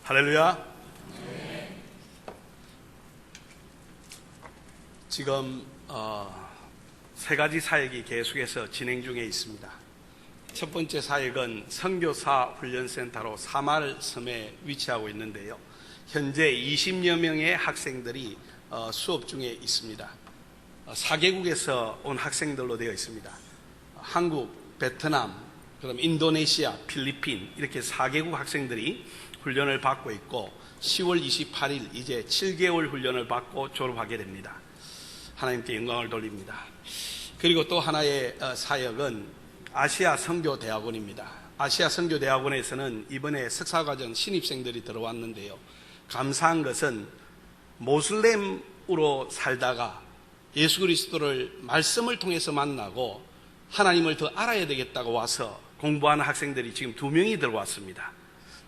할렐루야. 지금 세 가지 사역이 계속해서 진행 중에 있습니다. 첫 번째 사역은 선교사 훈련센터로 사마을섬에 위치하고 있는데요. 현재 20여 명의 학생들이 수업 중에 있습니다. 4개국에서 온 학생들로 되어 있습니다. 한국, 베트남, 그다음 인도네시아, 필리핀 이렇게 4개국 학생들이 훈련을 받고 있고 10월 28일 이제 7개월 훈련을 받고 졸업하게 됩니다. 하나님께 영광을 돌립니다. 그리고 또 하나의 사역은 아시아 선교대학원입니다. 아시아 선교대학원에서는 이번에 석사과정 신입생들이 들어왔는데요. 감사한 것은 모슬렘으로 살다가 예수 그리스도를 말씀을 통해서 만나고 하나님을 더 알아야 되겠다고 와서 공부하는 학생들이 지금 2명이 들어왔습니다.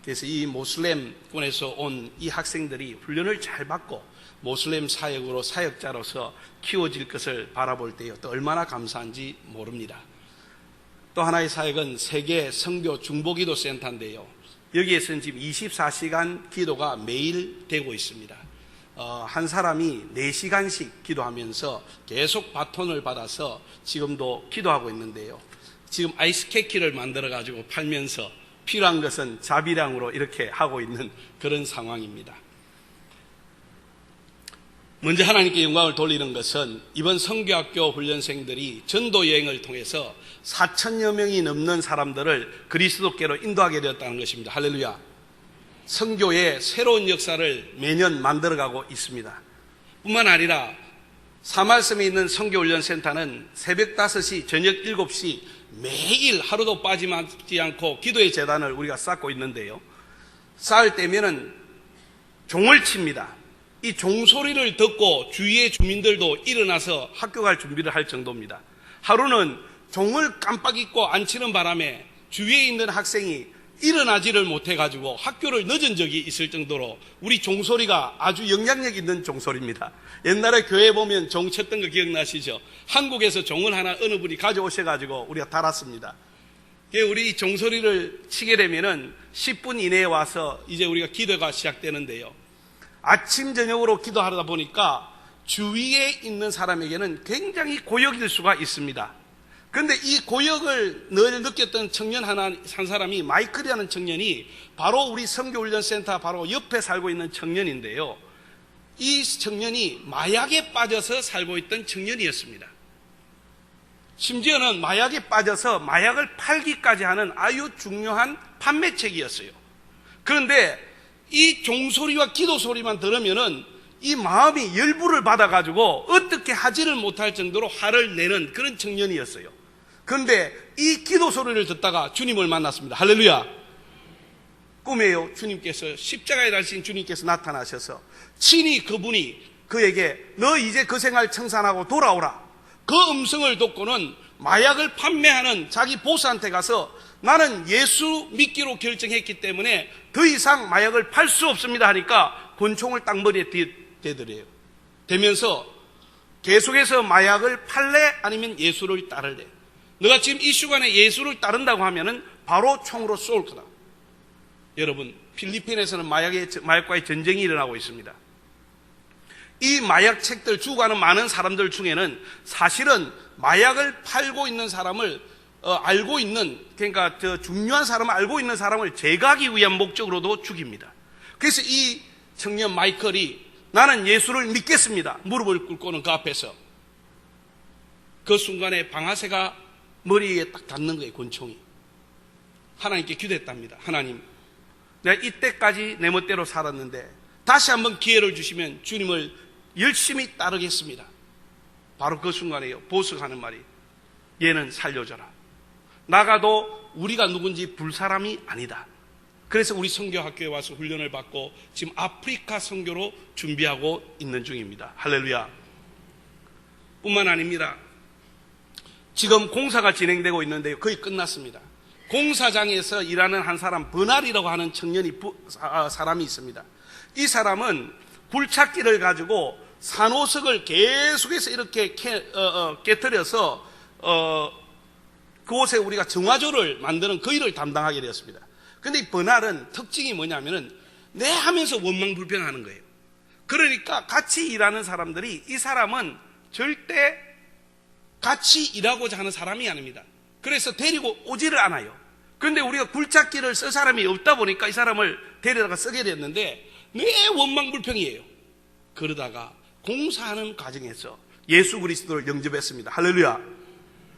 그래서 이 모슬렘권에서 온 이 학생들이 훈련을 잘 받고 모슬렘 사역으로 사역자로서 키워질 것을 바라볼 때요, 또 얼마나 감사한지 모릅니다. 또 하나의 사역은 세계 선교 중보기도 센터인데요. 여기에서는 지금 24시간 기도가 매일 되고 있습니다. 한 사람이 4시간씩 기도하면서 계속 바톤을 받아서 지금도 기도하고 있는데요. 지금 아이스 케이크를 만들어 가지고 팔면서 필요한 것은 자비량으로 이렇게 하고 있는 그런 상황입니다. 먼저 하나님께 영광을 돌리는 것은 이번 선교학교 훈련생들이 전도 여행을 통해서 4천여 명이 넘는 사람들을 그리스도께로 인도하게 되었다는 것입니다. 할렐루야. 선교의 새로운 역사를 매년 만들어가고 있습니다. 뿐만 아니라 사마을섬에 있는 선교훈련센터는 새벽 5시, 저녁 7시 매일 하루도 빠지지 않고 기도의 재단을 우리가 쌓고 있는데요. 쌓을 때면은 종을 칩니다. 이 종소리를 듣고 주위의 주민들도 일어나서 학교 갈 준비를 할 정도입니다. 하루는 종을 깜빡 잊고 안 치는 바람에 주위에 있는 학생이 일어나지를 못해가지고 학교를 늦은 적이 있을 정도로 우리 종소리가 아주 영향력 있는 종소리입니다. 옛날에 교회에 보면 종 쳤던 거 기억나시죠? 한국에서 종을 하나 어느 분이 가져오셔가지고 우리가 달았습니다. 우리 종소리를 치게 되면은 10분 이내에 와서 이제 우리가 기도가 시작되는데요. 아침 저녁으로 기도하다 보니까 주위에 있는 사람에게는 굉장히 고역일 수가 있습니다. 그런데 이 고역을 늘 느꼈던 청년 한 사람이 마이클이라는 청년이 바로 우리 선교훈련센터 바로 옆에 살고 있는 청년인데요. 이 청년이 마약에 빠져서 살고 있던 청년이었습니다. 심지어는 마약에 빠져서 마약을 팔기까지 하는 아주 중요한 판매책이었어요. 그런데 이 종소리와 기도 소리만 들으면은 이 마음이 열불을 받아가지고 어떻게 하지를 못할 정도로 화를 내는 그런 청년이었어요. 그런데 이 기도 소리를 듣다가 주님을 만났습니다. 할렐루야. 꿈에요, 주님께서 십자가에 달리신 주님께서 나타나셔서 친히 그분이 그에게 너 이제 그 생활 청산하고 돌아오라. 그 음성을 듣고는 마약을 판매하는 자기 보스한테 가서 나는 예수 믿기로 결정했기 때문에 더 이상 마약을 팔 수 없습니다 하니까 권총을 딱 머리에 대더래요. 대면서 계속해서 마약을 팔래 아니면 예수를 따를래? 너가 지금 이 시간에 예수를 따른다고 하면은 바로 총으로 쏠 거다. 여러분, 필리핀에서는 마약과의 전쟁이 일어나고 있습니다. 이 마약책들 주고가는 많은 사람들 중에는 사실은 마약을 팔고 있는 사람을 알고 있는, 그러니까 중요한 사람을 알고 있는 사람을 제거하기 위한 목적으로도 죽입니다. 그래서 이 청년 마이클이 나는 예수를 믿겠습니다. 무릎을 꿇고는 그 앞에서 그 순간에 방아쇠가 머리에 딱 닿는 거예요. 권총이. 하나님께 기도했답니다. 하나님, 내가 이때까지 내 멋대로 살았는데 다시 한번 기회를 주시면 주님을 열심히 따르겠습니다. 바로 그 순간에요, 보스가 하는 말이 얘는 살려줘라. 나가도 우리가 누군지 볼 사람이 아니다. 그래서 우리 선교학교에 와서 훈련을 받고 지금 아프리카 선교로 준비하고 있는 중입니다. 할렐루야. 뿐만 아닙니다. 지금 공사가 진행되고 있는데요, 거의 끝났습니다. 공사장에서 일하는 한 사람, 버날이라고 하는 사람이 있습니다. 이 사람은 굴착기를 가지고 산호석을 계속해서 이렇게 깨트려서 그곳에 우리가 정화조를 만드는 그 일을 담당하게 되었습니다. 그런데 이 버날은 특징이 뭐냐면은 네 하면서 원망불평하는 거예요. 그러니까 같이 일하는 사람들이 이 사람은 절대 같이 일하고자 하는 사람이 아닙니다. 그래서 데리고 오지를 않아요. 그런데 우리가 굴착기를 쓸 사람이 없다 보니까 이 사람을 데려다가 쓰게 됐는데 네 원망불평이에요. 그러다가 공사하는 과정에서 예수 그리스도를 영접했습니다. 할렐루야.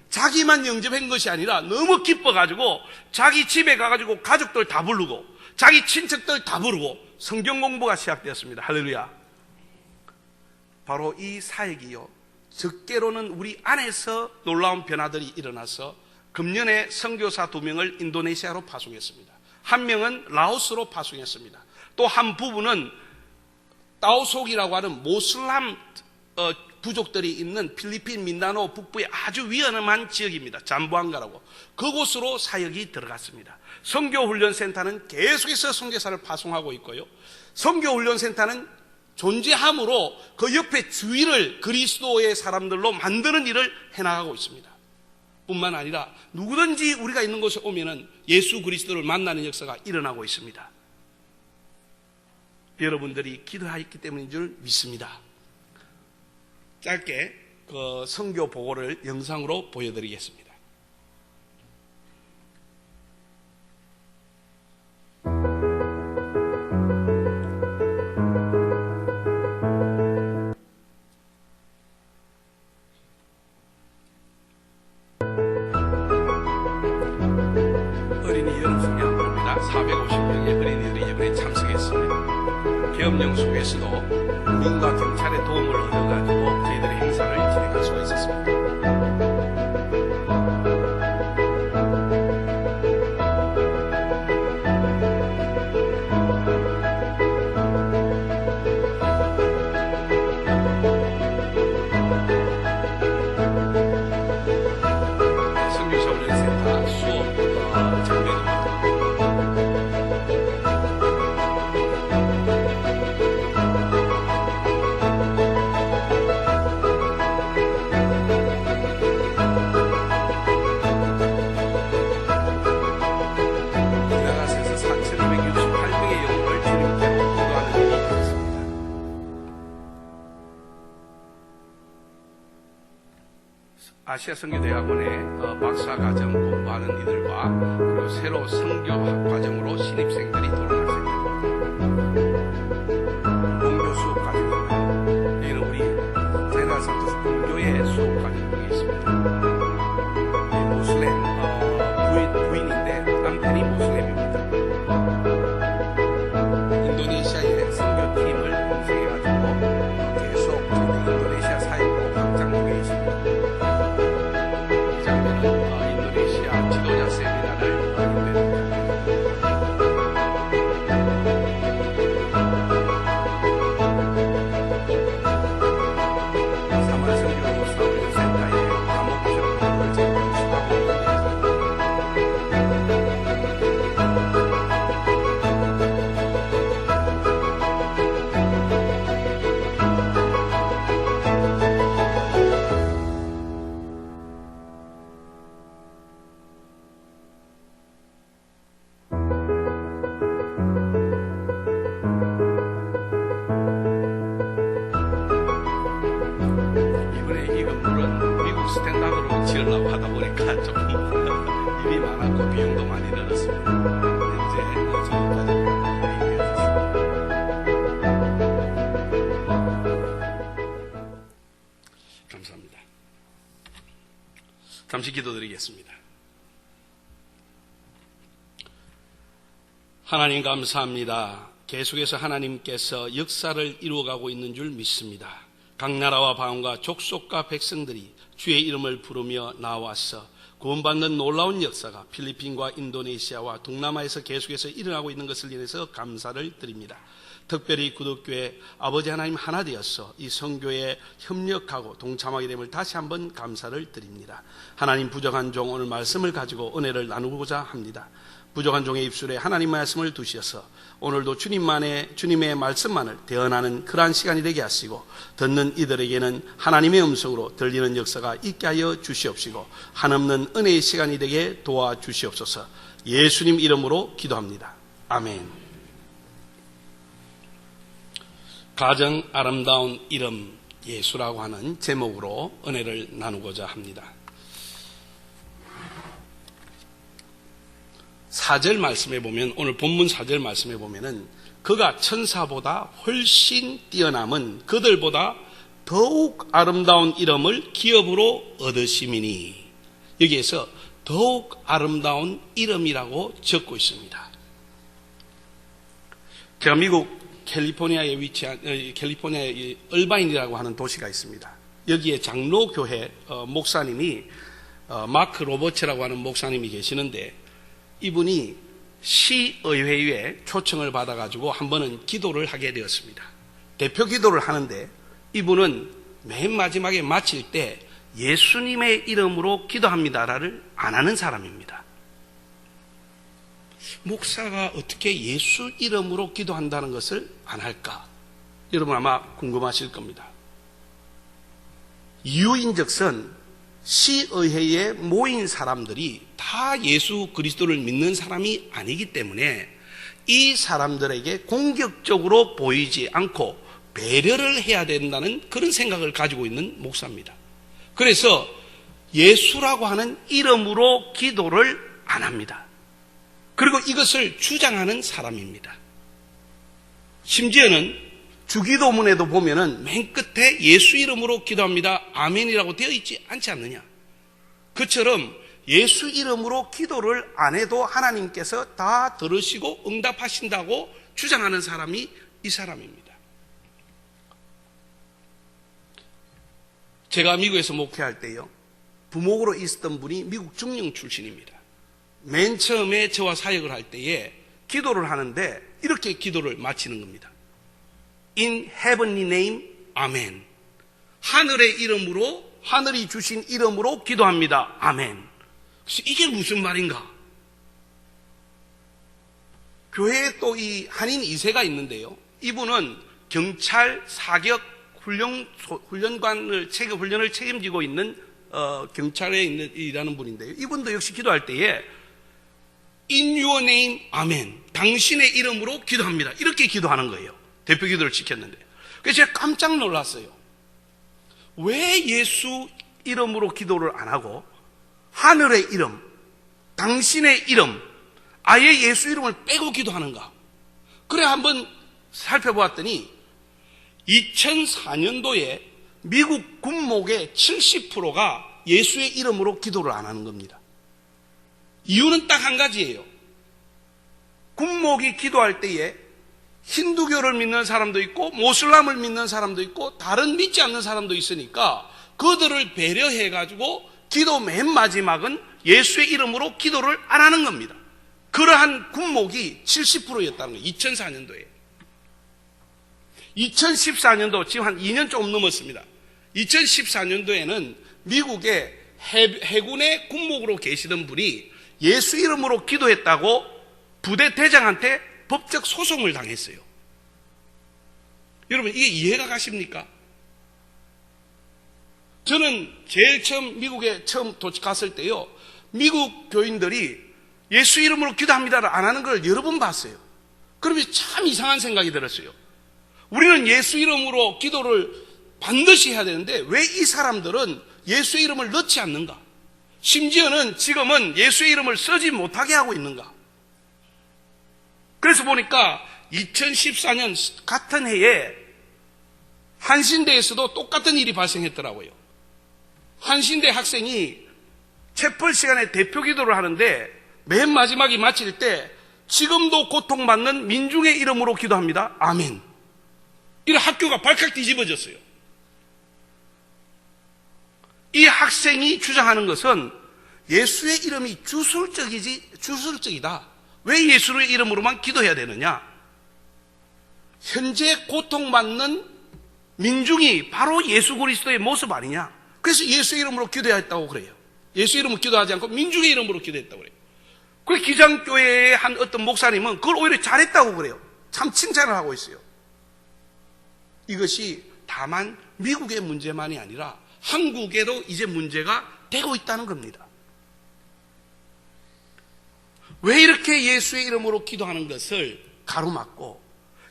자기만 영접한 것이 아니라 너무 기뻐가지고 자기 집에 가가지고 가족들 다 부르고 자기 친척들 다 부르고 성경 공부가 시작되었습니다. 할렐루야. 바로 이 사역이요, 적게로는 우리 안에서 놀라운 변화들이 일어나서 금년에 선교사 2명을 인도네시아로 파송했습니다. 한 명은 라오스로 파송했습니다. 또 한 부부는 따오속이라고 하는 모슬람 부족들이 있는 필리핀 민다나오 북부의 아주 위험한 지역입니다. 잠보안가라고. 그곳으로 사역이 들어갔습니다. 선교훈련센터는 계속해서 선교사를 파송하고 있고요. 선교훈련센터는 존재함으로 그 옆에 주위를 그리스도의 사람들로 만드는 일을 해나가고 있습니다. 뿐만 아니라 누구든지 우리가 있는 곳에 오면은 예수 그리스도를 만나는 역사가 일어나고 있습니다. 여러분들이 기도하였기 때문인 줄 믿습니다. 짧게 그 선교 보고를 영상으로 보여드리겠습니다. 어린이 여름 성경입니다. 450명의 어린이들이 이번에 참석했습니다. 계엄령 속에서도 군과 경찰의 도움을 얻어가지고 저희들의 행사를 진행할 수가 있었습니다. 선교사 훈련센터 수업 장면입니다. 지나가서에서 4,268명의 영혼을 주님께로 인도하는 일이 있었습니다. 아시아 선교대학원에 박사과정 공부하는 이들과 그리고 새로 선교학 과정으로 신입생들이 돌아왔습니다. 공교 수업 과정이고요. 여기는 우리 제가 선교사 공교의 수업 과정 중에 있습니다. 모슬렘 부인인데 남편이 모슬렘입니다. 인도네시아의 선교팀을 형성해가지고 계속 인도네시아 사역으로 확장 중에 있습니다. 이 장면은 인도네시아 지도자 세미나를 인도했습니다. 사만선교 사훈련센터의 감옥부셔를 지금 수하고 있습니다. 이번에 이 건물은 미국 스탠다드로 지으려고 하다 보니까 조금 일이 많았고 비용도 많이 들었습니다. 현재 저기까지 되었습니다. 감사합니다. 잠시 기도드리겠습니다. 하나님 감사합니다. 계속해서 하나님께서 역사를 이루어가고 있는 줄 믿습니다. 각 나라와 방언과 족속과 백성들이 주의 이름을 부르며 나와서 구원받는 놀라운 역사가 필리핀과 인도네시아와 동남아에서 계속해서 일어나고 있는 것을 인해서 감사를 드립니다. 특별히 구독교회 아버지 하나님 하나 되어서 이 선교에 협력하고 동참하게 됨을 다시 한번 감사를 드립니다. 하나님 부족한 종 오늘 말씀을 가지고 은혜를 나누고자 합니다. 부족한 종의 입술에 하나님 말씀을 두셔서 오늘도 주님의 말씀만을 대언하는 그러한 시간이 되게 하시고 듣는 이들에게는 하나님의 음성으로 들리는 역사가 있게 하여 주시옵시고 한없는 은혜의 시간이 되게 도와주시옵소서. 예수님 이름으로 기도합니다. 아멘. 가장 아름다운 이름 예수라고 하는 제목으로 은혜를 나누고자 합니다. 4절 말씀에 보면, 오늘 본문 4절 말씀에 보면은 그가 천사보다 훨씬 뛰어남은 그들보다 더욱 아름다운 이름을 기업으로 얻으심이니, 여기에서 더욱 아름다운 이름이라고 적고 있습니다. 제가 미국 캘리포니아에 위치한 캘리포니아의 얼바인이라고 하는 도시가 있습니다. 여기에 장로교회 목사님이 마크 로버츠라고 하는 목사님이 계시는데, 이분이 시의회에 초청을 받아가지고 한 번은 기도를 하게 되었습니다. 대표 기도를 하는데 이분은 맨 마지막에 마칠 때 예수님의 이름으로 기도합니다를 안 하는 사람입니다. 목사가 어떻게 예수 이름으로 기도한다는 것을 안 할까? 여러분 아마 궁금하실 겁니다. 이유인즉슨 시의회에 모인 사람들이 다 예수 그리스도를 믿는 사람이 아니기 때문에 이 사람들에게 공격적으로 보이지 않고 배려를 해야 된다는 그런 생각을 가지고 있는 목사입니다. 그래서 예수라고 하는 이름으로 기도를 안 합니다. 그리고 이것을 주장하는 사람입니다. 심지어는 주기도문에도 보면은 맨 끝에 예수 이름으로 기도합니다. 아멘이라고 되어 있지 않지 않느냐. 그처럼 예수 이름으로 기도를 안 해도 하나님께서 다 들으시고 응답하신다고 주장하는 사람이 이 사람입니다. 제가 미국에서 목회할 때요, 부목으로 있었던 분이 미국 중령 출신입니다. 맨 처음에 저와 사역을 할 때에 기도를 하는데 이렇게 기도를 마치는 겁니다. In heavenly name, 아멘. 하늘의 이름으로, 하늘이 주신 이름으로 기도합니다. 아멘. 그래서 이게 무슨 말인가? 교회에 또 이 한인 2세가 있는데요. 이분은 경찰 사격 훈련관을 훈련을 책임지고 있는 경찰에 일하는 분인데요. 이분도 역시 기도할 때에 In your name, 아멘. 당신의 이름으로 기도합니다. 이렇게 기도하는 거예요. 대표 기도를 지켰는데. 그래서 제가 깜짝 놀랐어요. 왜 예수 이름으로 기도를 안 하고 하늘의 이름, 당신의 이름, 아예 예수 이름을 빼고 기도하는가? 그래 한번 살펴보았더니 2004년도에 미국 군목의 70%가 예수의 이름으로 기도를 안 하는 겁니다. 이유는 딱 한 가지예요. 군목이 기도할 때에 힌두교를 믿는 사람도 있고 모슬람을 믿는 사람도 있고 다른 믿지 않는 사람도 있으니까 그들을 배려해가지고 기도 맨 마지막은 예수의 이름으로 기도를 안 하는 겁니다. 그러한 군목이 70%였다는 거예요. 2004년도에. 2014년도, 지금 한 2년 조금 넘었습니다. 2014년도에는 미국의 해군의 군목으로 계시던 분이 예수 이름으로 기도했다고 부대 대장한테 법적 소송을 당했어요. 여러분 이게 이해가 가십니까? 저는 제일 처음 미국에 처음 갔을 때요, 미국 교인들이 예수 이름으로 기도합니다를 안 하는 걸 여러 번 봤어요. 그러면 참 이상한 생각이 들었어요. 우리는 예수 이름으로 기도를 반드시 해야 되는데 왜 이 사람들은 예수의 이름을 넣지 않는가? 심지어는 지금은 예수의 이름을 쓰지 못하게 하고 있는가? 그래서 보니까 2014년 같은 해에 한신대에서도 똑같은 일이 발생했더라고요. 한신대 학생이 채플 시간에 대표 기도를 하는데 맨 마지막에 마칠 때 지금도 고통받는 민중의 이름으로 기도합니다. 아멘. 이런 학교가 발칵 뒤집어졌어요. 이 학생이 주장하는 것은 예수의 이름이 주술적이다. 왜 예수의 이름으로만 기도해야 되느냐? 현재 고통받는 민중이 바로 예수 그리스도의 모습 아니냐? 그래서 예수의 이름으로 기도해야 했다고 그래요. 예수 이름으로 기도하지 않고 민중의 이름으로 기도했다고 그래요. 그 기장교회의 한 어떤 목사님은 그걸 오히려 잘했다고 그래요. 참 칭찬을 하고 있어요. 이것이 다만 미국의 문제만이 아니라 한국에도 이제 문제가 되고 있다는 겁니다. 왜 이렇게 예수의 이름으로 기도하는 것을 가로막고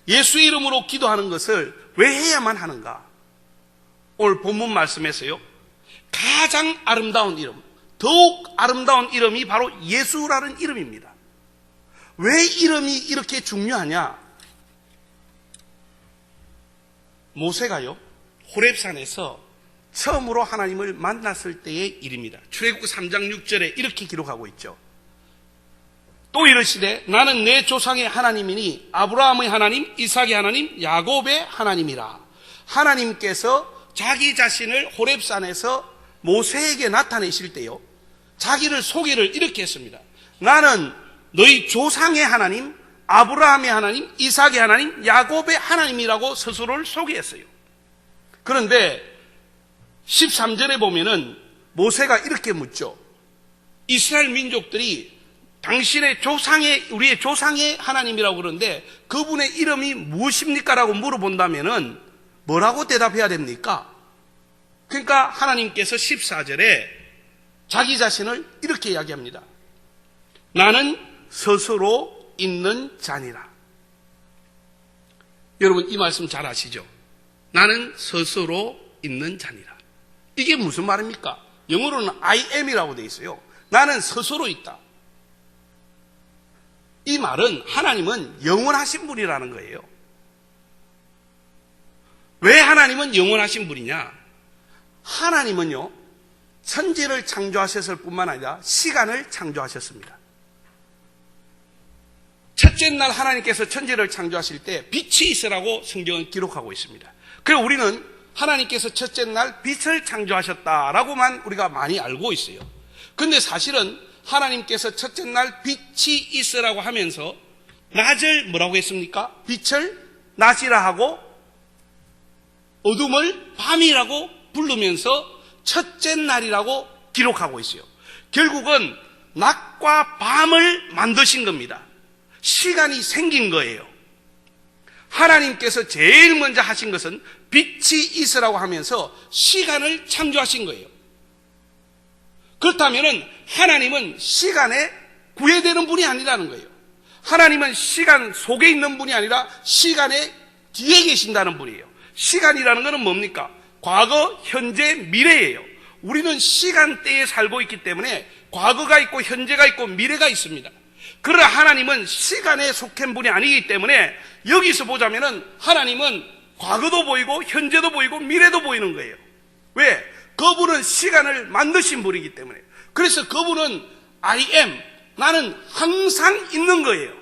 예수의 이름으로 기도하는 것을 왜 해야만 하는가? 오늘 본문 말씀에서요, 가장 아름다운 이름, 더욱 아름다운 이름이 바로 예수라는 이름입니다. 왜 이름이 이렇게 중요하냐? 모세가요, 호렙산에서 처음으로 하나님을 만났을 때의 일입니다. 출애굽기 3장 6절에 이렇게 기록하고 있죠. 또 이르시되 나는 내 조상의 하나님이니 아브라함의 하나님, 이삭의 하나님, 야곱의 하나님이라. 하나님께서 자기 자신을 호렙산에서 모세에게 나타내실 때요, 자기를 소개를 이렇게 했습니다. 나는 너희 조상의 하나님, 아브라함의 하나님, 이삭의 하나님, 야곱의 하나님이라고 스스로를 소개했어요. 그런데 13절에 보면은 모세가 이렇게 묻죠. 이스라엘 민족들이 당신의 우리의 조상의 하나님이라고 그러는데 그분의 이름이 무엇입니까? 라고 물어본다면은 뭐라고 대답해야 됩니까? 그러니까 하나님께서 14절에 자기 자신을 이렇게 이야기합니다. 나는 스스로 있는 자니라. 여러분, 이 말씀 잘 아시죠? 나는 스스로 있는 자니라. 이게 무슨 말입니까? 영어로는 I am이라고 되어 있어요. 나는 스스로 있다. 이 말은 하나님은 영원하신 분이라는 거예요. 왜 하나님은 영원하신 분이냐? 하나님은요, 천지를 창조하셨을 뿐만 아니라 시간을 창조하셨습니다. 첫째 날 하나님께서 천지를 창조하실 때 빛이 있으라고 성경은 기록하고 있습니다. 그래서 우리는 하나님께서 첫째 날 빛을 창조하셨다라고만 우리가 많이 알고 있어요. 근데 사실은 하나님께서 첫째 날 빛이 있으라고 하면서 낮을 뭐라고 했습니까? 빛을 낮이라 하고 어둠을 밤이라고 부르면서 첫째 날이라고 기록하고 있어요. 결국은 낮과 밤을 만드신 겁니다. 시간이 생긴 거예요. 하나님께서 제일 먼저 하신 것은 빛이 있으라고 하면서 시간을 창조하신 거예요. 그렇다면 하나님은 시간에 구애되는 분이 아니라는 거예요. 하나님은 시간 속에 있는 분이 아니라 시간의 뒤에 계신다는 분이에요. 시간이라는 것은 뭡니까? 과거, 현재, 미래예요. 우리는 시간대에 살고 있기 때문에 과거가 있고 현재가 있고 미래가 있습니다. 그러나 하나님은 시간에 속한 분이 아니기 때문에 여기서 보자면은 하나님은 과거도 보이고 현재도 보이고 미래도 보이는 거예요. 왜? 그분은 시간을 만드신 분이기 때문에. 그래서 그분은 I am, 나는 항상 있는 거예요.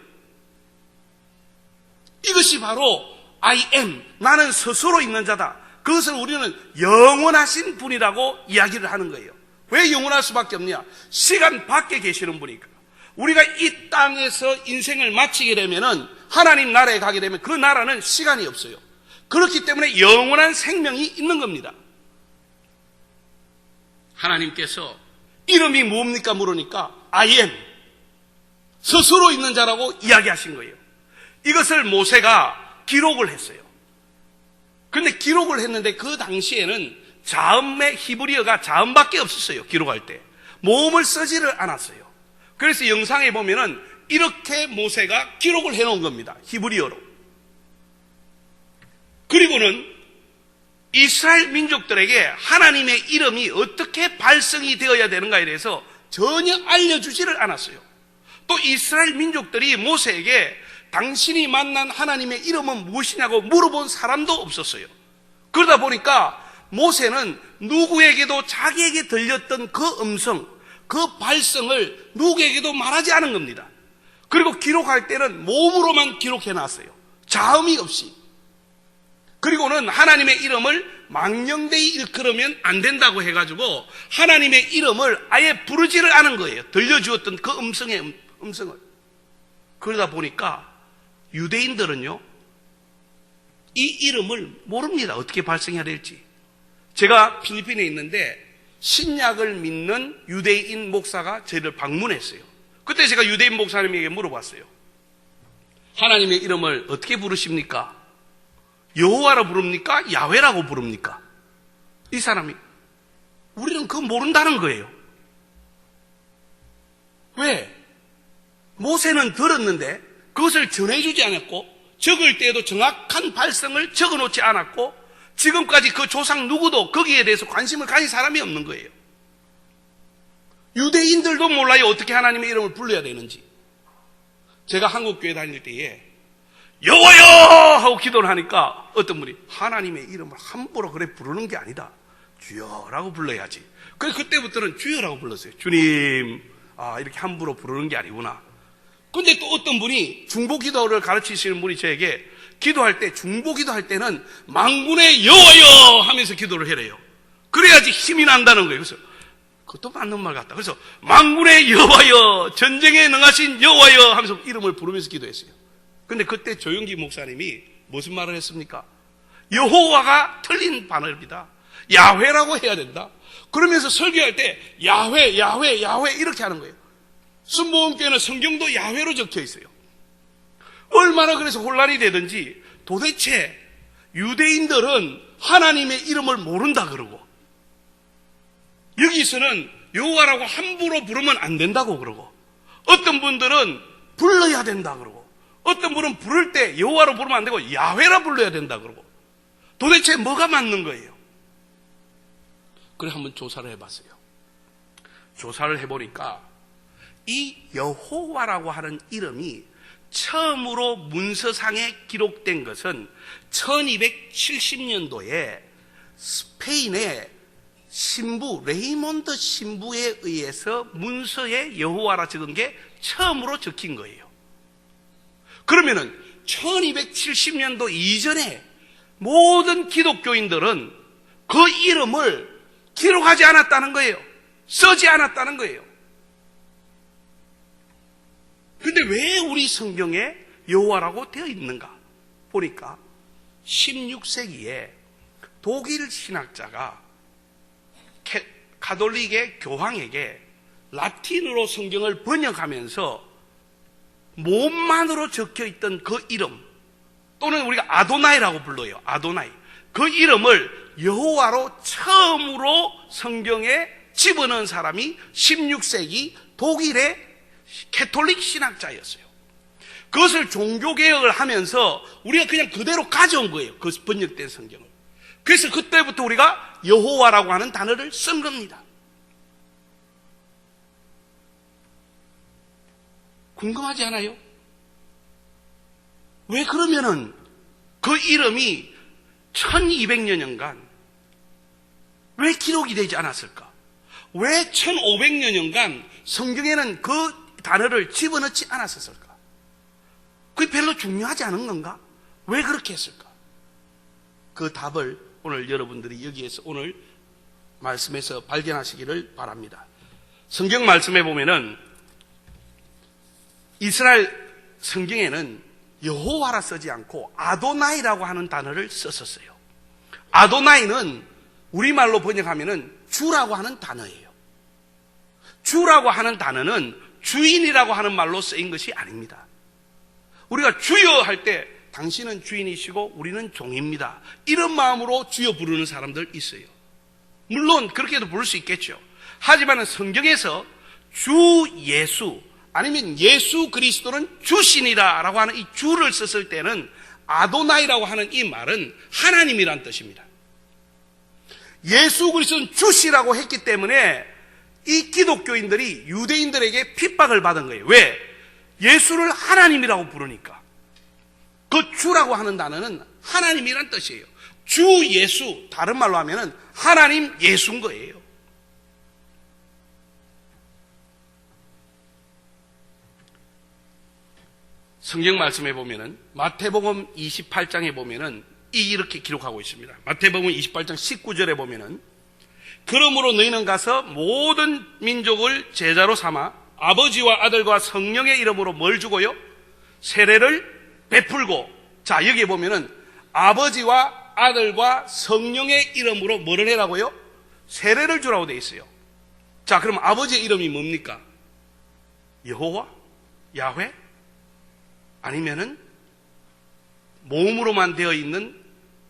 이것이 바로 I am, 나는 스스로 있는 자다. 그것을 우리는 영원하신 분이라고 이야기를 하는 거예요. 왜 영원할 수밖에 없냐? 시간 밖에 계시는 분이니까. 우리가 이 땅에서 인생을 마치게 되면은 하나님 나라에 가게 되면 그 나라는 시간이 없어요. 그렇기 때문에 영원한 생명이 있는 겁니다. 하나님께서 이름이 뭡니까 물으니까 I am, 스스로 있는 자라고 이야기하신 거예요. 이것을 모세가 기록을 했어요. 그런데 기록을 했는데 그 당시에는 자음의 히브리어가 자음밖에 없었어요. 기록할 때 모음을 쓰지를 않았어요. 그래서 영상에 보면은 이렇게 모세가 기록을 해놓은 겁니다. 히브리어로. 그리고는 이스라엘 민족들에게 하나님의 이름이 어떻게 발성이 되어야 되는가에 대해서 전혀 알려주지를 않았어요. 또 이스라엘 민족들이 모세에게 당신이 만난 하나님의 이름은 무엇이냐고 물어본 사람도 없었어요. 그러다 보니까 모세는 누구에게도 자기에게 들렸던 그 음성, 그 발성을 누구에게도 말하지 않은 겁니다. 그리고 기록할 때는 몸으로만 기록해놨어요. 자음이 없이. 그리고는 하나님의 이름을 망령되이 일컬으면 안 된다고 해가지고 하나님의 이름을 아예 부르지를 않은 거예요. 들려주었던 그 음성을. 그러다 보니까 유대인들은요, 이 이름을 모릅니다. 어떻게 발성해야 될지. 제가 필리핀에 있는데 신약을 믿는 유대인 목사가 저희를 방문했어요. 그때 제가 유대인 목사님에게 물어봤어요. 하나님의 이름을 어떻게 부르십니까? 여호와라 부릅니까? 야훼라고 부릅니까? 이 사람이 우리는 그거 모른다는 거예요. 왜? 모세는 들었는데 그것을 전해주지 않았고 적을 때에도 정확한 발성을 적어 놓지 않았고 지금까지 그 조상 누구도 거기에 대해서 관심을 가진 사람이 없는 거예요. 유대인들도 몰라요. 어떻게 하나님의 이름을 불러야 되는지. 제가 한국교회 다닐 때에 여호와여 하고 기도를 하니까 어떤 분이 하나님의 이름을 함부로 그래 부르는 게 아니다. 주여라고 불러야지. 그래서 그때부터는 주여라고 불렀어요. 주님, 이렇게 함부로 부르는 게 아니구나. 근데 또 어떤 분이 중보 기도를 가르치시는 분이 저에게 기도할 때, 중보 기도할 때는 만군의 여호와여 하면서 기도를 해래요. 그래야지 힘이 난다는 거예요. 그래서 그것도 맞는 말 같다. 그래서 만군의 여호와여, 전쟁에 능하신 여호와여 하면서 이름을 부르면서 기도했어요. 근데 그때 조영기 목사님이 무슨 말을 했습니까? 여호와가 틀린 반어입니다. 야훼라고 해야 된다. 그러면서 설교할 때 야훼, 야훼, 야훼 이렇게 하는 거예요. 순복음교회는 성경도 야훼로 적혀 있어요. 얼마나 그래서 혼란이 되든지 도대체 유대인들은 하나님의 이름을 모른다 그러고 여기서는 여호와라고 함부로 부르면 안 된다고 그러고 어떤 분들은 불러야 된다 그러고 어떤 분은 부를 때 여호와로 부르면 안 되고 야훼라 불러야 된다 그러고 도대체 뭐가 맞는 거예요? 그래 한번 조사를 해봤어요. 조사를 해보니까 이 여호와라고 하는 이름이 처음으로 문서상에 기록된 것은 1270년도에 스페인의 신부 레이몬드 신부에 의해서 문서에 여호와라 적은 게 처음으로 적힌 거예요. 그러면은 1270년도 이전에 모든 기독교인들은 그 이름을 기록하지 않았다는 거예요. 쓰지 않았다는 거예요. 근데 왜 우리 성경에 여호와라고 되어 있는가? 보니까 16세기에 독일 신학자가 가톨릭의 교황에게 라틴어로 성경을 번역하면서 몸만으로 적혀있던 그 이름 또는 우리가 아도나이라고 불러요. 아도나이. 그 이름을 여호와로 처음으로 성경에 집어넣은 사람이 16세기 독일의 캐톨릭 신학자였어요. 그것을 종교개혁을 하면서 우리가 그냥 그대로 가져온 거예요. 그 번역된 성경을. 그래서 그때부터 우리가 여호와라고 하는 단어를 쓴 겁니다. 궁금하지 않아요? 왜 그러면은 그 이름이 1200여년간 왜 기록이 되지 않았을까? 왜 1500여년간 성경에는 그 단어를 집어넣지 않았을까? 그게 별로 중요하지 않은 건가? 왜 그렇게 했을까? 그 답을 오늘 여러분들이 여기에서 오늘 말씀에서 발견하시기를 바랍니다. 성경 말씀에 보면은 이스라엘 성경에는 여호와라 쓰지 않고 아도나이라고 하는 단어를 썼었어요. 아도나이는 우리말로 번역하면은 주라고 하는 단어예요. 주라고 하는 단어는 주인이라고 하는 말로 쓰인 것이 아닙니다. 우리가 주여 할 때 당신은 주인이시고 우리는 종입니다. 이런 마음으로 주여 부르는 사람들 있어요. 물론 그렇게도 부를 수 있겠죠. 하지만 성경에서 주 예수 아니면 예수 그리스도는 주신이라고 하는 이 주를 썼을 때는 아도나이라고 하는 이 말은 하나님이란 뜻입니다. 예수 그리스도는 주시라고 했기 때문에 이 기독교인들이 유대인들에게 핍박을 받은 거예요. 왜? 예수를 하나님이라고 부르니까. 그 주라고 하는 단어는 하나님이란 뜻이에요. 주 예수, 다른 말로 하면은 하나님 예수인 거예요. 성경 말씀에 보면은 마태복음 28장에 보면은 이렇게 기록하고 있습니다. 마태복음 28장 19절에 보면은 그러므로 너희는 가서 모든 민족을 제자로 삼아 아버지와 아들과 성령의 이름으로 뭘 주고요? 세례를 베풀고. 자, 여기에 보면은 아버지와 아들과 성령의 이름으로 뭐를 해라고요? 세례를 주라고 되어 있어요. 자, 그럼 아버지의 이름이 뭡니까? 여호와? 야훼? 아니면은 모음으로만 되어 있는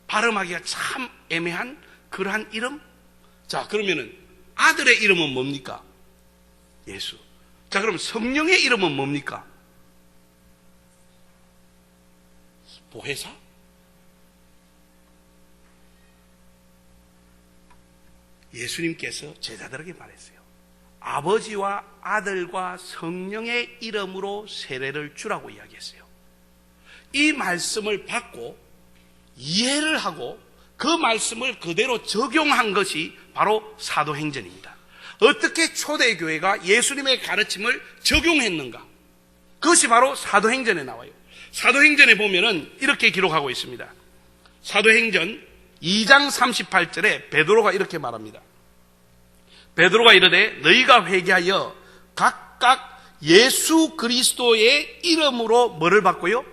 발음하기가 참 애매한 그러한 이름? 자, 그러면은 아들의 이름은 뭡니까? 예수. 자, 그럼 성령의 이름은 뭡니까? 보혜사? 예수님께서 제자들에게 말했어요. 아버지와 아들과 성령의 이름으로 세례를 주라고 이야기했어요. 이 말씀을 받고 이해를 하고 그 말씀을 그대로 적용한 것이 바로 사도행전입니다. 어떻게 초대교회가 예수님의 가르침을 적용했는가? 그것이 바로 사도행전에 나와요. 사도행전에 보면은 이렇게 기록하고 있습니다. 사도행전 2장 38절에 베드로가 이렇게 말합니다. 베드로가 이르되 너희가 회개하여 각각 예수 그리스도의 이름으로 뭐를 받고요?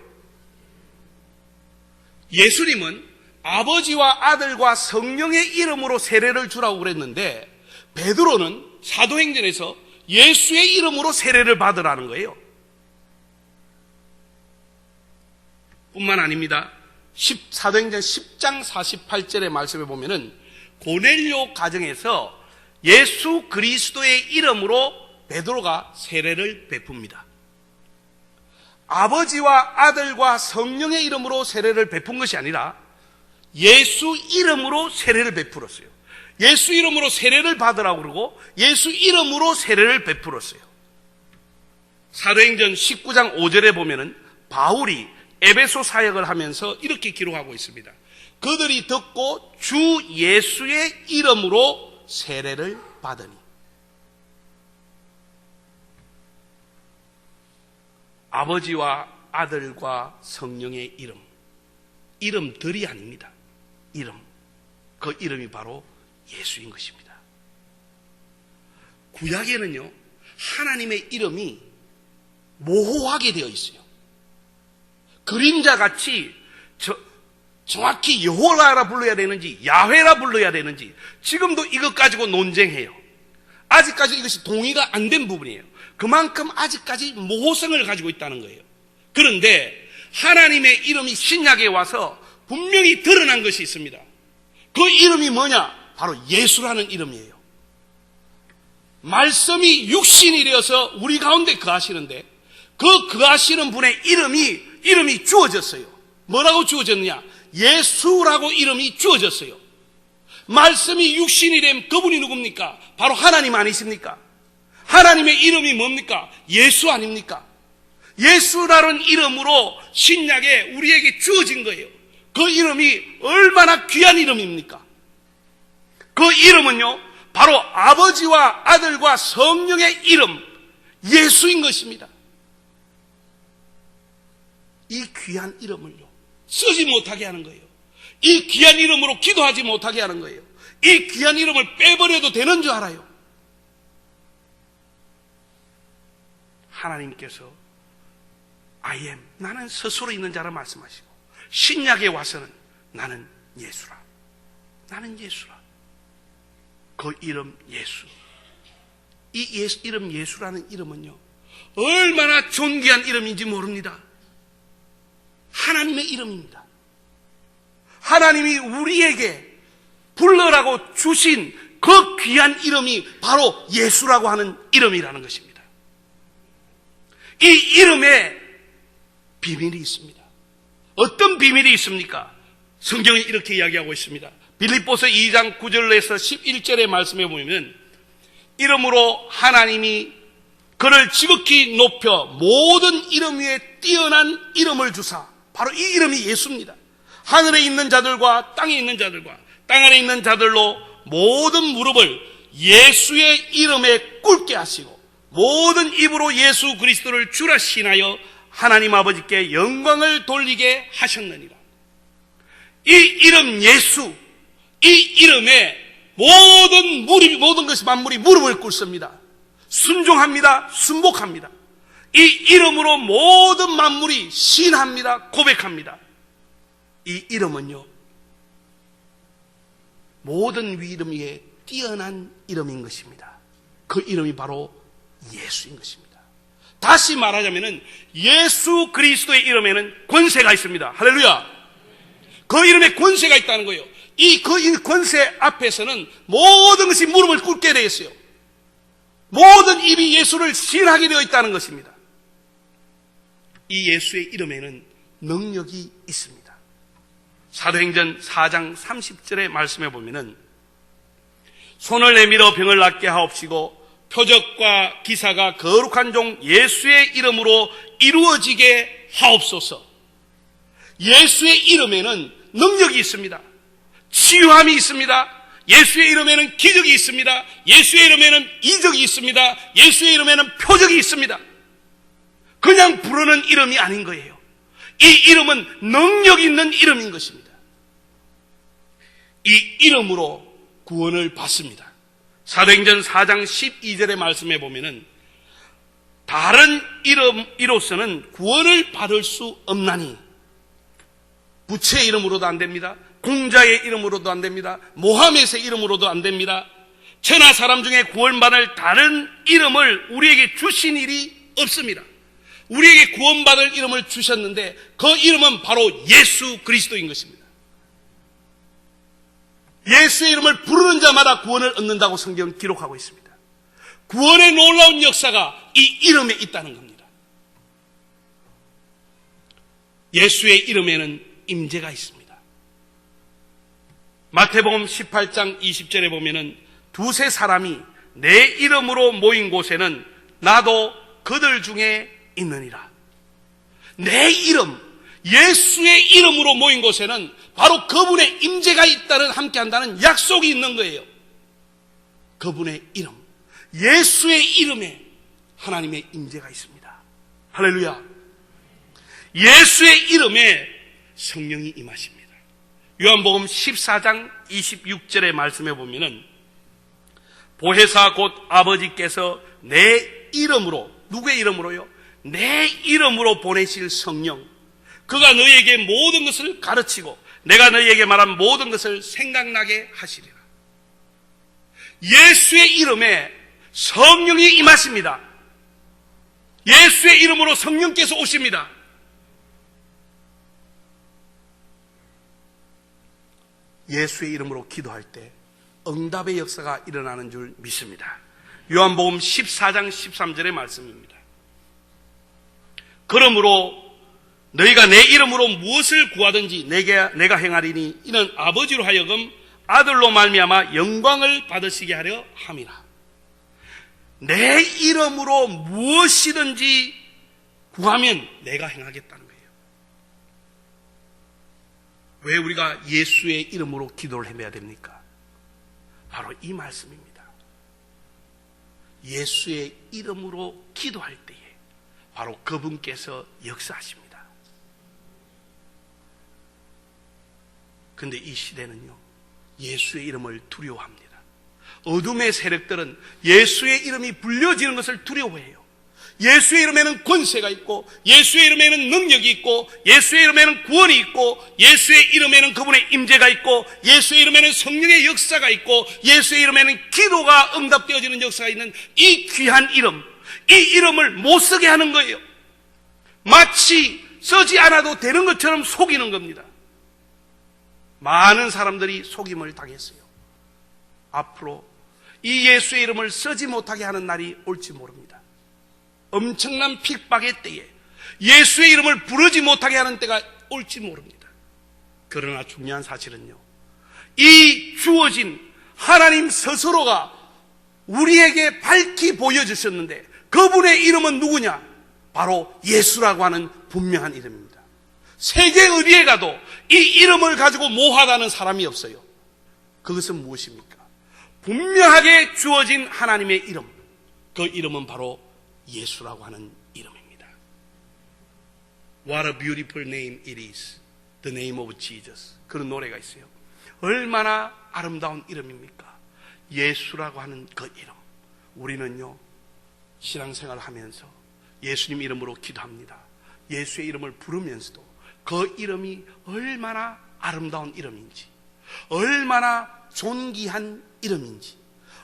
예수님은 아버지와 아들과 성령의 이름으로 세례를 주라고 그랬는데 베드로는 사도행전에서 예수의 이름으로 세례를 받으라는 거예요. 뿐만 아닙니다. 사도행전 10장 48절의 말씀에 보면은 고넬료 가정에서 예수 그리스도의 이름으로 베드로가 세례를 베풉니다. 아버지와 아들과 성령의 이름으로 세례를 베푼 것이 아니라 예수 이름으로 세례를 베풀었어요. 예수 이름으로 세례를 받으라고 그러고 예수 이름으로 세례를 베풀었어요. 사도행전 19장 5절에 보면은 바울이 에베소 사역을 하면서 이렇게 기록하고 있습니다. 그들이 듣고 주 예수의 이름으로 세례를 받으니. 아버지와 아들과 성령의 이름. 이름들이 아닙니다. 이름. 그 이름이 바로 예수인 것입니다. 구약에는요, 하나님의 이름이 모호하게 되어 있어요. 그림자같이 정확히 여호와라 불러야 되는지 야훼라 불러야 되는지 지금도 이것 가지고 논쟁해요. 아직까지 이것이 동의가 안 된 부분이에요. 그만큼 아직까지 모호성을 가지고 있다는 거예요. 그런데 하나님의 이름이 신약에 와서 분명히 드러난 것이 있습니다. 그 이름이 뭐냐? 바로 예수라는 이름이에요. 말씀이 육신이 되어서 우리 가운데 거하시는데 그 거하시는 분의 이름이 주어졌어요. 뭐라고 주어졌느냐? 예수라고 이름이 주어졌어요. 말씀이 육신이 된 그분이 누굽니까? 바로 하나님 아니십니까? 하나님의 이름이 뭡니까? 예수 아닙니까? 예수라는 이름으로 신약에 우리에게 주어진 거예요. 그 이름이 얼마나 귀한 이름입니까? 그 이름은요, 바로 아버지와 아들과 성령의 이름, 예수인 것입니다. 이 귀한 이름을요, 쓰지 못하게 하는 거예요. 이 귀한 이름으로 기도하지 못하게 하는 거예요. 이 귀한 이름을 빼버려도 되는 줄 알아요. 하나님께서 I am, 나는 스스로 있는 자라 말씀하시고 신약에 와서는 나는 예수라. 나는 예수라. 그 이름 예수. 이 이름 예수라는 이름은요, 얼마나 존귀한 이름인지 모릅니다. 하나님의 이름입니다. 하나님이 우리에게 불러라고 주신 그 귀한 이름이 바로 예수라고 하는 이름이라는 것입니다. 이 이름에 비밀이 있습니다. 어떤 비밀이 있습니까? 성경은 이렇게 이야기하고 있습니다. 빌립보서 2장 9절에서 11절의 말씀에 보면 이름으로 하나님이 그를 지극히 높여 모든 이름 위에 뛰어난 이름을 주사, 바로 이 이름이 예수입니다. 하늘에 있는 자들과 땅에 있는 자들과 땅 아래 있는 자들로 모든 무릎을 예수의 이름에 꿇게 하시고 모든 입으로 예수 그리스도를 주라 신하여 하나님 아버지께 영광을 돌리게 하셨느니라. 이 이름 예수, 이 이름에 모든 것이 만물이 무릎을 꿇습니다. 순종합니다. 순복합니다. 이 이름으로 모든 만물이 신합니다. 고백합니다. 이 이름은요, 모든 이름 위에 뛰어난 이름인 것입니다. 그 이름이 바로 예수인 것입니다. 다시 말하자면 예수 그리스도의 이름에는 권세가 있습니다. 할렐루야. 그 이름에 권세가 있다는 거예요. 그 권세 앞에서는 모든 것이 무릎을 꿇게 되어 있어요. 모든 입이 예수를 신하게 되어 있다는 것입니다. 이 예수의 이름에는 능력이 있습니다. 사도행전 4장 30절의 말씀에 보면은 손을 내밀어 병을 낫게 하옵시고 표적과 기사가 거룩한 종 예수의 이름으로 이루어지게 하옵소서. 예수의 이름에는 능력이 있습니다. 치유함이 있습니다. 예수의 이름에는 기적이 있습니다. 예수의 이름에는 이적이 있습니다. 예수의 이름에는 표적이 있습니다. 그냥 부르는 이름이 아닌 거예요. 이 이름은 능력 있는 이름인 것입니다. 이 이름으로 구원을 받습니다. 사도행전 4장 12절의 말씀에 보면은 다른 이름으로서는 구원을 받을 수 없나니, 부처의 이름으로도 안 됩니다. 공자의 이름으로도 안 됩니다. 모하멧의 이름으로도 안 됩니다. 천하 사람 중에 구원받을 다른 이름을 우리에게 주신 일이 없습니다. 우리에게 구원받을 이름을 주셨는데 그 이름은 바로 예수 그리스도인 것입니다. 예수의 이름을 부르는 자마다 구원을 얻는다고 성경은 기록하고 있습니다. 구원의 놀라운 역사가 이 이름에 있다는 겁니다. 예수의 이름에는 임재가 있습니다. 마태복음 18장 20절에 보면은 두세 사람이 내 이름으로 모인 곳에는 나도 그들 중에 있느니라. 내 이름, 예수의 이름으로 모인 곳에는 바로 그분의 임재가 있다는, 함께한다는 약속이 있는 거예요. 그분의 이름, 예수의 이름에 하나님의 임재가 있습니다. 할렐루야. 예수의 이름에 성령이 임하십니다. 요한복음 14장 26절의 말씀에 보면은 보혜사 곧 아버지께서 내 이름으로, 누구의 이름으로요? 내 이름으로 보내실 성령, 그가 너희에게 모든 것을 가르치고 내가 너희에게 말한 모든 것을 생각나게 하시리라. 예수의 이름에 성령이 임하십니다. 예수의 이름으로 성령께서 오십니다. 예수의 이름으로 기도할 때 응답의 역사가 일어나는 줄 믿습니다. 요한복음 14장 13절의 말씀입니다. 그러므로 너희가 내 이름으로 무엇을 구하든지 내가 행하리니 이는 아버지로 하여금 아들로 말미암아 영광을 받으시게 하려 함이라. 내 이름으로 무엇이든지 구하면 내가 행하겠다는 거예요. 왜 우리가 예수의 이름으로 기도를 해야 됩니까? 바로 이 말씀입니다. 예수의 이름으로 기도할 때에 바로 그분께서 역사하십니다. 그런데 이 시대는요, 예수의 이름을 두려워합니다. 어둠의 세력들은 예수의 이름이 불려지는 것을 두려워해요. 예수의 이름에는 권세가 있고, 예수의 이름에는 능력이 있고, 예수의 이름에는 구원이 있고, 예수의 이름에는 그분의 임재가 있고, 예수의 이름에는 성령의 역사가 있고, 예수의 이름에는 기도가 응답되어지는 역사가 있는 이 귀한 이름, 이 이름을 못 쓰게 하는 거예요. 마치 쓰지 않아도 되는 것처럼 속이는 겁니다. 많은 사람들이 속임을 당했어요. 앞으로 이 예수의 이름을 쓰지 못하게 하는 날이 올지 모릅니다. 엄청난 핍박의 때에 예수의 이름을 부르지 못하게 하는 때가 올지 모릅니다. 그러나 중요한 사실은요, 이 주어진 하나님 스스로가 우리에게 밝히 보여주셨는데 그분의 이름은 누구냐? 바로 예수라고 하는 분명한 이름입니다. 세계 어디에 가도 이 이름을 가지고 모하다는 사람이 없어요. 그것은 무엇입니까? 분명하게 주어진 하나님의 이름, 그 이름은 바로 예수라고 하는 이름입니다. What a beautiful name it is, the name of Jesus. 그런 노래가 있어요. 얼마나 아름다운 이름입니까? 예수라고 하는 그 이름. 우리는요, 신앙생활을 하면서 예수님 이름으로 기도합니다. 예수의 이름을 부르면서도 그 이름이 얼마나 아름다운 이름인지, 얼마나 존귀한 이름인지,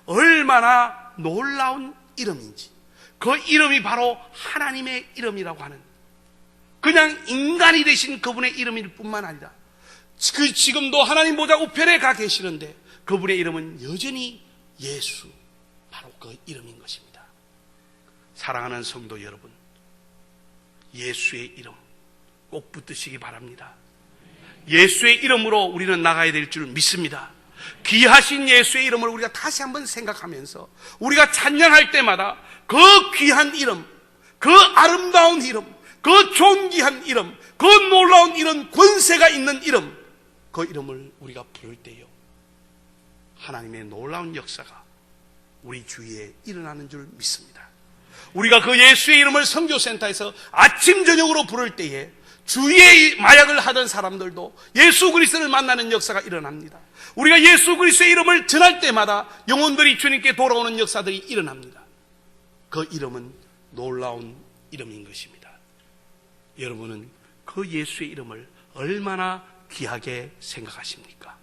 얼마나 놀라운 이름인지, 그 이름이 바로 하나님의 이름이라고 하는, 그냥 인간이 되신 그분의 이름일 뿐만 아니라 지금도 하나님 보좌 우편에 가 계시는데 그분의 이름은 여전히 예수, 바로 그 이름인 것입니다. 사랑하는 성도 여러분, 예수의 이름, 꼭 붙드시기 바랍니다. 예수의 이름으로 우리는 나가야 될 줄 믿습니다. 귀하신 예수의 이름을 우리가 다시 한번 생각하면서 우리가 찬양할 때마다 그 귀한 이름, 그 아름다운 이름, 그 존귀한 이름, 그 놀라운 이런 권세가 있는 이름, 그 이름을 우리가 부를 때요, 하나님의 놀라운 역사가 우리 주위에 일어나는 줄 믿습니다. 우리가 그 예수의 이름을 선교센터에서 아침 저녁으로 부를 때에 주위에 마약을 하던 사람들도 예수 그리스도를 만나는 역사가 일어납니다. 우리가 예수 그리스도의 이름을 전할 때마다 영혼들이 주님께 돌아오는 역사들이 일어납니다. 그 이름은 놀라운 이름인 것입니다. 여러분은 그 예수의 이름을 얼마나 귀하게 생각하십니까?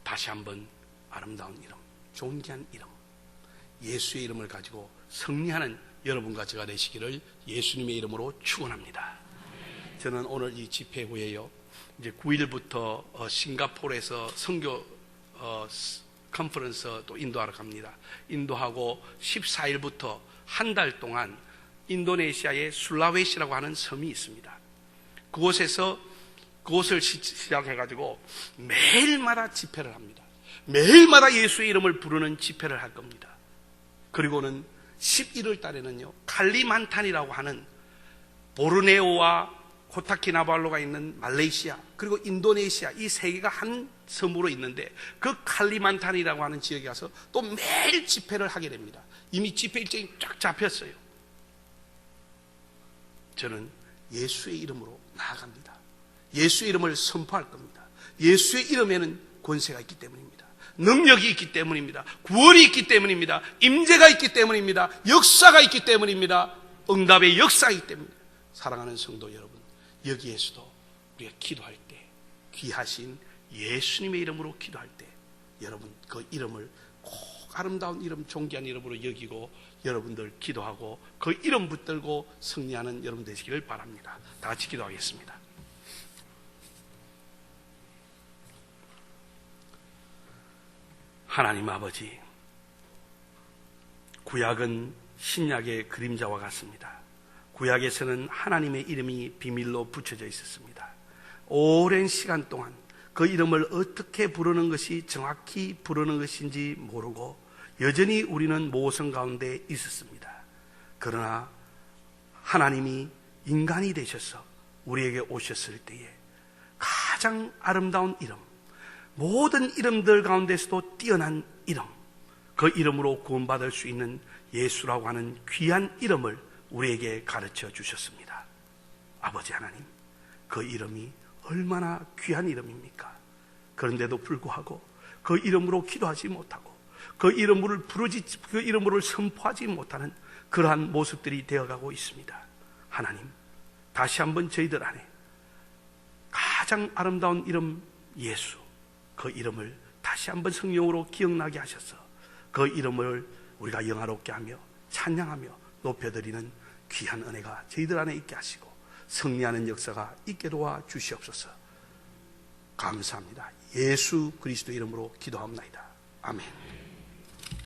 다시 한번 아름다운 이름, 존귀한 이름, 예수의 이름을 가지고 승리하는 여러분과 제가 되시기를 예수님의 이름으로 축원합니다. 저는 오늘 이 집회 후에요, 이제 9일부터 싱가포르에서 선교 컨퍼런스 또 인도하러 갑니다. 인도하고 14일부터 한 달 동안 인도네시아의 술라웨시라고 하는 섬이 있습니다. 그곳을 시작해가지고 매일마다 집회를 합니다. 매일마다 예수의 이름을 부르는 집회를 할 겁니다. 그리고는 11월 달에는요, 칼리만탄이라고 하는 보르네오와 코타키나발루가 있는 말레이시아 그리고 인도네시아, 이 세 개가 한 섬으로 있는데 그 칼리만탄이라고 하는 지역에 가서 또 매일 집회를 하게 됩니다. 이미 집회 일정이 쫙 잡혔어요. 저는 예수의 이름으로 나아갑니다. 예수의 이름을 선포할 겁니다. 예수의 이름에는 권세가 있기 때문입니다. 능력이 있기 때문입니다. 구원이 있기 때문입니다. 임재가 있기 때문입니다. 역사가 있기 때문입니다. 응답의 역사이기 때문입니다. 사랑하는 성도 여러분, 여기에서도 우리가 기도할 때 귀하신 예수님의 이름으로 기도할 때 여러분 그 이름을 꼭 아름다운 이름, 존귀한 이름으로 여기고 여러분들 기도하고 그 이름 붙들고 승리하는 여러분 되시기를 바랍니다. 다 같이 기도하겠습니다. 하나님 아버지, 구약은 신약의 그림자와 같습니다. 구약에서는 하나님의 이름이 비밀로 붙여져 있었습니다. 오랜 시간 동안 그 이름을 어떻게 부르는 것이 정확히 부르는 것인지 모르고 여전히 우리는 모성 가운데 있었습니다. 그러나 하나님이 인간이 되셔서 우리에게 오셨을 때에 가장 아름다운 이름, 모든 이름들 가운데서도 뛰어난 이름, 그 이름으로 구원받을 수 있는 예수라고 하는 귀한 이름을 우리에게 가르쳐 주셨습니다. 아버지 하나님, 그 이름이 얼마나 귀한 이름입니까? 그런데도 불구하고 그 이름으로 기도하지 못하고 그 이름으로 선포하지 못하는 그러한 모습들이 되어가고 있습니다. 하나님, 다시 한번 저희들 안에 가장 아름다운 이름 예수, 그 이름을 다시 한번 성령으로 기억나게 하셔서 그 이름을 우리가 영화롭게 하며 찬양하며 높여드리는 귀한 은혜가 저희들 안에 있게 하시고 승리하는 역사가 있게 도와 주시옵소서. 감사합니다. 예수 그리스도 이름으로 기도합니다. 아멘.